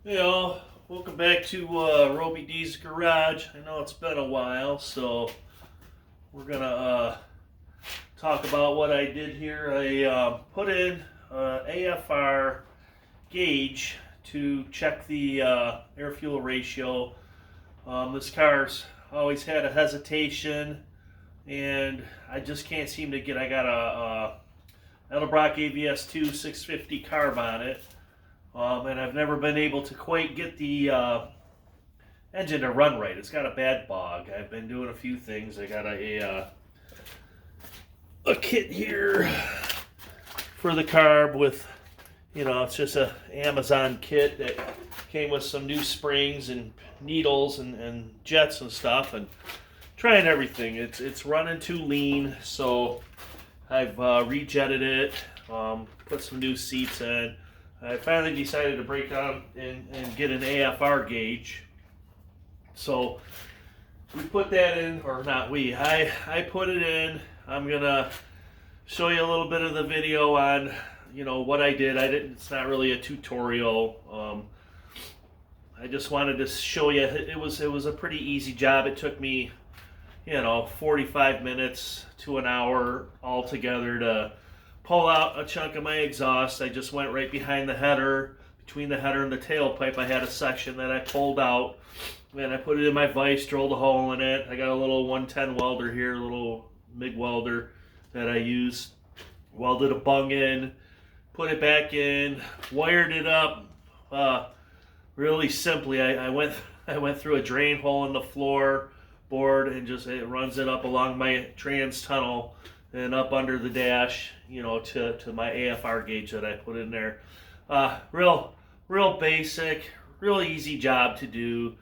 Hey all, welcome back to Roby D's Garage. I know it's been a while, so we're gonna talk about what I did here. I put in AFR gauge to check the air-fuel ratio. This car's always had a hesitation, and I just can't seem to get. I got a Edelbrock AVS2 650 carb on it. And I've never been able to quite get the engine to run right. It's got a bad bog. I've been doing a few things. I got a kit here for the carb with, it's just a Amazon kit that came with some new springs and needles and jets and stuff, and trying everything. It's running too lean, so I've rejetted it, put some new seats in. I finally decided to break down and get an AFR gauge. So we put that in, or not we, I put it in. I'm going to show you a little bit of the video on, what I did. It's not really a tutorial. I just wanted to show you, it was a pretty easy job. It took me, 45 minutes to an hour altogether to pull out a chunk of my exhaust. I just went right behind the header. Between the header and the tailpipe, I had a section that I pulled out, and I put it in my vise, drilled a hole in it. I got a little 110 welder here, a little MIG welder that I used. Welded a bung in, put it back in, wired it up really simply. I went through a drain hole in the floor board and just it runs it up along my trans tunnel and up under the dash, to my AFR gauge that I put in there. Real basic, real easy job to do.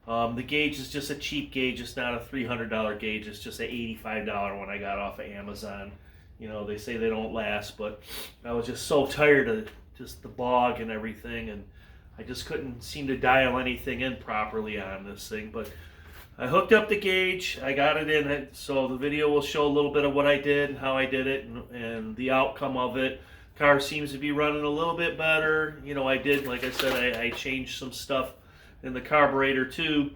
The gauge is just a cheap gauge. It's not a $300 gauge. It's just an $85 one I got off of Amazon. They say they don't last, but I was just so tired of just the bog and everything, and I just couldn't seem to dial anything in properly on this thing. But I hooked up the gauge, I got it in it, so the video will show a little bit of what I did and how I did it and the outcome of it. Car seems to be running a little bit better. I did, like I said, I changed some stuff in the carburetor too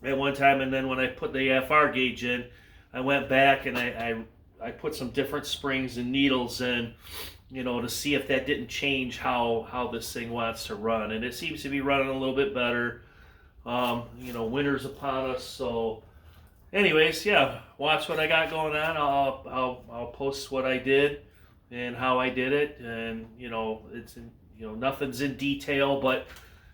at one time, and then when I put the AFR gauge in, I went back and I put some different springs and needles in, to see if that didn't change how this thing wants to run, and it seems to be running a little bit better. Winter's upon us, so anyways, yeah, watch what I got going on. I'll post what I did and how I did it, and it's nothing's in detail, but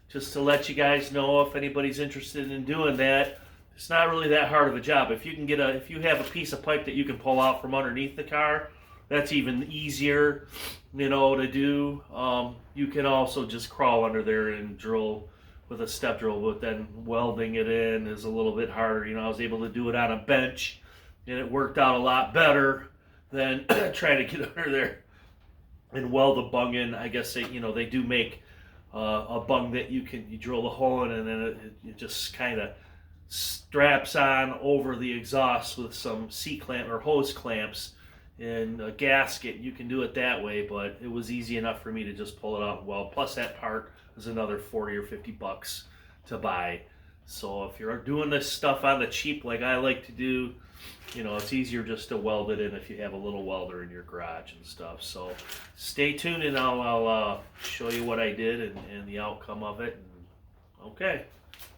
just to let you guys know, if anybody's interested in doing that, it's not really that hard of a job. If you have a piece of pipe that you can pull out from underneath the car, that's even easier, to do. You can also just crawl under there and drill with a step drill, but then welding it in is a little bit harder. I was able to do it on a bench, and it worked out a lot better than trying to get under there and weld a bung in. I guess they do make a bung that you drill the hole in, and then it just kind of straps on over the exhaust with some C-clamp or hose clamps and a gasket. You can do it that way, but it was easy enough for me to just pull it out and weld. Plus that part is another 40 or 50 bucks to buy. So if you're doing this stuff on the cheap like I like to do, it's easier just to weld it in if you have a little welder in your garage and stuff. So stay tuned, and I'll show you what I did and the outcome of it. Okay,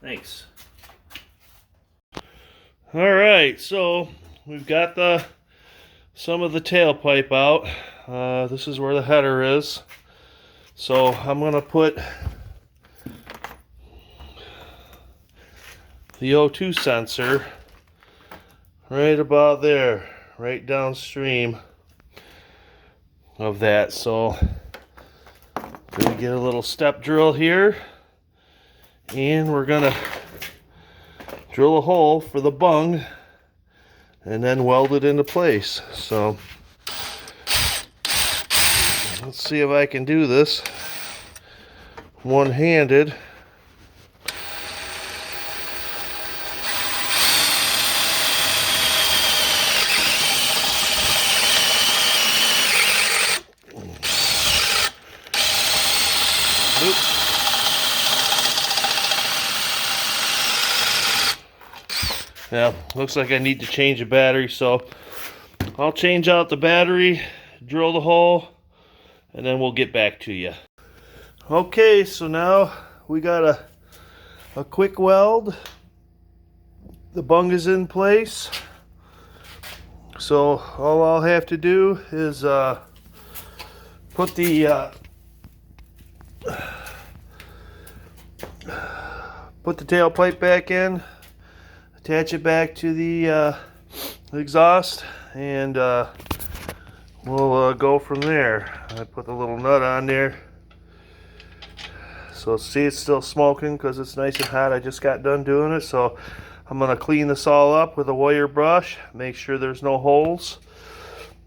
thanks. All right, so we've got some of the tailpipe out. This is where the header is. So I'm going to put the O2 sensor right about there, right downstream of that. So I'm going to get a little step drill here, and we're going to drill a hole for the bung and then weld it into place. So let's see if I can do this one-handed. Oops. Yeah, looks like I need to change the battery, so I'll change out the battery, drill the hole, and then we'll get back to you. Okay, so now we got a quick weld. The bung is in place. So all I'll have to do is put the tailpipe back in, attach it back to the exhaust, and we'll go from there. I put the little nut on there. So see, it's still smoking because it's nice and hot. I just got done doing it, so I'm going to clean this all up with a wire brush, make sure there's no holes,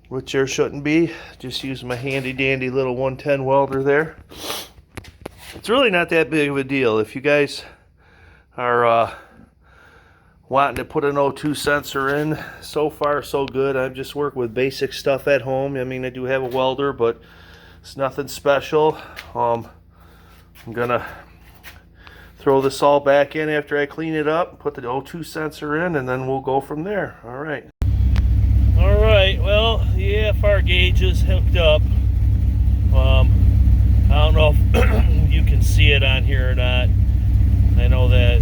which there shouldn't be. Just use my handy dandy little 110 welder there. It's really not that big of a deal. If you guys are wanting to put an O2 sensor in, so far so good. I've just worked with basic stuff at home. I mean, I do have a welder, but it's nothing special. I'm gonna throw this all back in after I clean it up, put the O2 sensor in, and then we'll go from there. All right, well, the AFR gauge is hooked up. I don't know if you can see it on here or not. I know that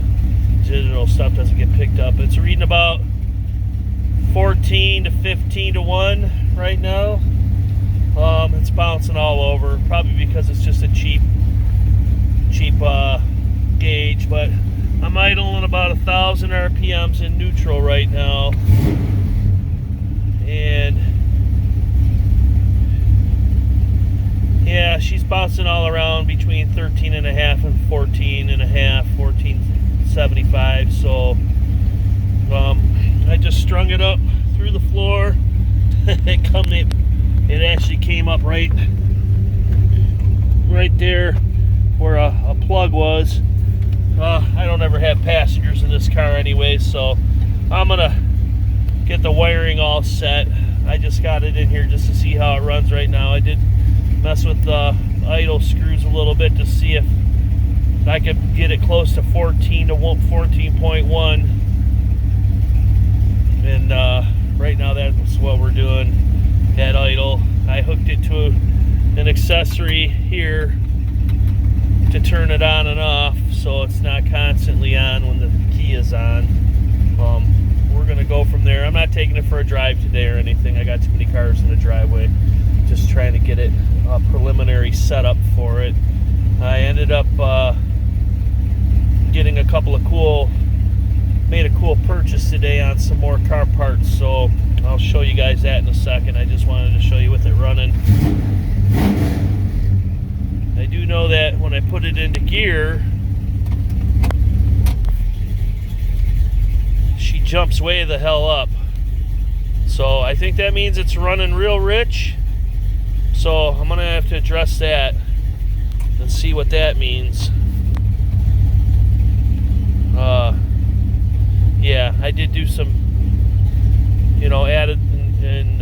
digital stuff doesn't get picked up. It's reading about 14 to 15 to 1 right now. It's bouncing all over, probably because it's just a cheap gauge, but I'm idling about 1,000 RPMs in neutral right now, and yeah, she's bouncing all around between 13.5 and 14.5, 1475. So I just strung it up through the floor. It actually came up right there where a plug was. I don't ever have passengers in this car anyway, so I'm gonna get the wiring all set. I just got it in here just to see how it runs right now. I did mess with the idle screws a little bit to see if I could get it close to 14 to 14.1, and right now that's what we're doing at idle. I hooked it to an accessory here to turn it on and off, so it's not constantly on when the key is on. We're gonna go from there. I'm not taking it for a drive today or anything. I got too many cars in the driveway. Just trying to get it a preliminary setup for it. I ended up getting a couple of made a cool purchase today on some more car parts, so I'll show you guys that in a second. I just wanted to show you with it running. I do know that when I put it into gear, she jumps way the hell up. So I think that means it's running real rich. So I'm gonna have to address that and see what that means. Yeah, I did do some, added and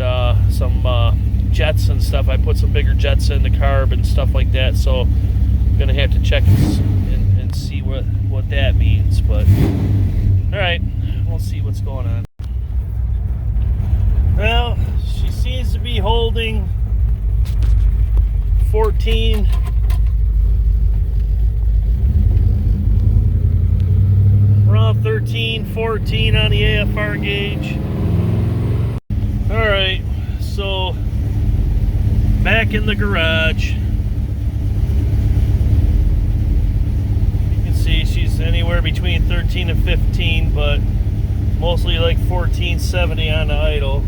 some jets and stuff. I put some bigger jets in the carb and stuff like that, so I'm gonna have to check and see what that means. But all right, we'll see what's going on. Well, she seems to be holding 14. Around 13, 14 on the AFR gauge. All right, so back in the garage, you can see she's anywhere between 13 and 15, but mostly like 1470 on the idle.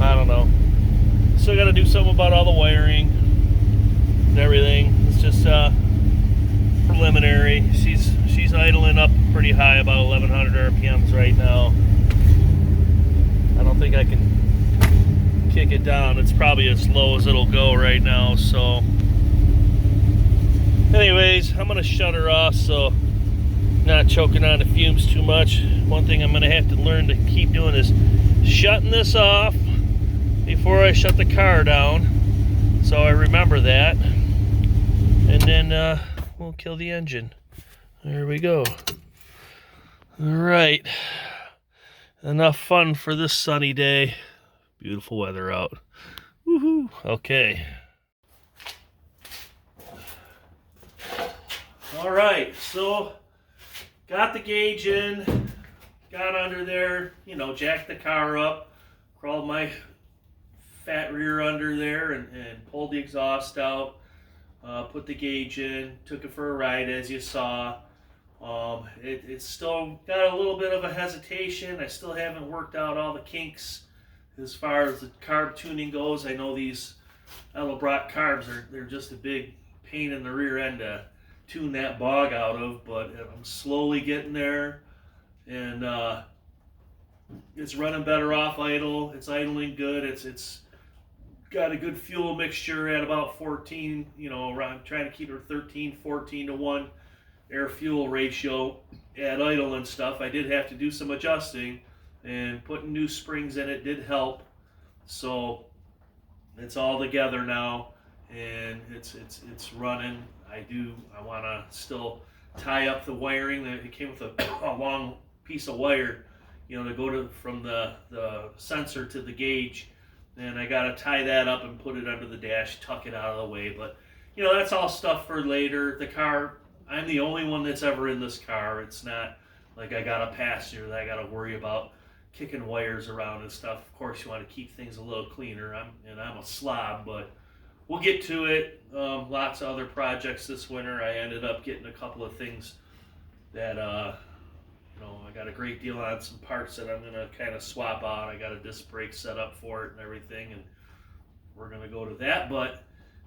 I don't know. Still got to do something about all the wiring and everything. It's just preliminary. She's idling up pretty high, about 1100 RPMs right now. I don't think I can kick it down. It's probably as low as it'll go right now. So anyways, I'm gonna shut her off so not choking on the fumes too much. One thing I'm gonna have to learn to keep doing is shutting this off before I shut the car down, so I remember that. and then we'll kill the engine. There we go. All right, enough fun for this sunny day. Beautiful weather out. Woohoo! Okay. All right, so got the gauge in, got under there, you know, jacked the car up, crawled my fat rear under there and pulled the exhaust out, put the gauge in, took it for a ride as you saw. It's still got a little bit of a hesitation. I still haven't worked out all the kinks as far as the carb tuning goes. I know these Edelbrock carbs they're just a big pain in the rear end to tune that bog out of, but I'm slowly getting there, and it's running better off idle. It's idling good. It's got a good fuel mixture at about 14, you know, around trying to keep it 13, 14 to 1 air fuel ratio at idle and stuff. I did have to do some adjusting, and putting new springs in it did help. So it's all together now, and it's running. I want to still tie up the wiring. It came with a long piece of wire, you know, to go from the sensor to the gauge, and I got to tie that up and put it under the dash, tuck it out of the way. But you know, that's all stuff for later. The car, I'm the only one that's ever in this car. It's not like I got a passenger that I got to worry about kicking wires around and stuff. Of course, you want to keep things a little cleaner. I'm a slob, but we'll get to it. Lots of other projects this winter. I ended up getting a couple of things that you know, I got a great deal on some parts that I'm gonna kind of swap out. I got a disc brake set up for it and everything, and we're gonna go to that. But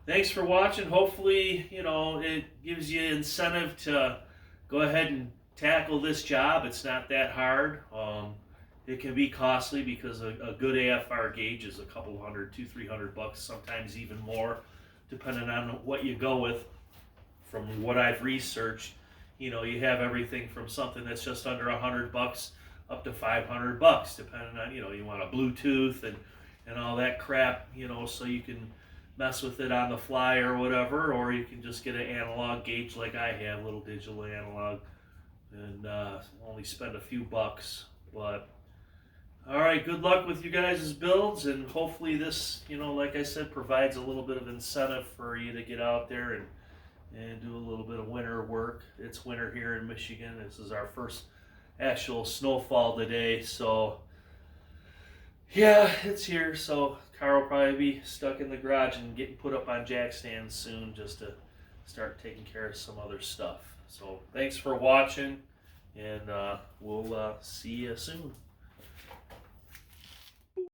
thanks for watching. Hopefully, you know, it gives you incentive to go ahead and tackle this job. It's not that hard. It can be costly because a good AFR gauge is a couple hundred, $200-300, sometimes even more, depending on what you go with. From what I've researched, you know, you have everything from something that's just under $100 up to $500, depending on, you know, you want a Bluetooth and all that crap, you know, so you can mess with it on the fly or whatever, or you can just get an analog gauge like I have, little digital analog, and only spend a few bucks. But all right, good luck with you guys' builds, and hopefully this, you know, like I said, provides a little bit of incentive for you to get out there and do a little bit of winter work. It's winter here in Michigan. This is our first actual snowfall today, so yeah, it's here. So car will probably be stuck in the garage and getting put up on jack stands soon, just to start taking care of some other stuff. So thanks for watching, and we'll see you soon.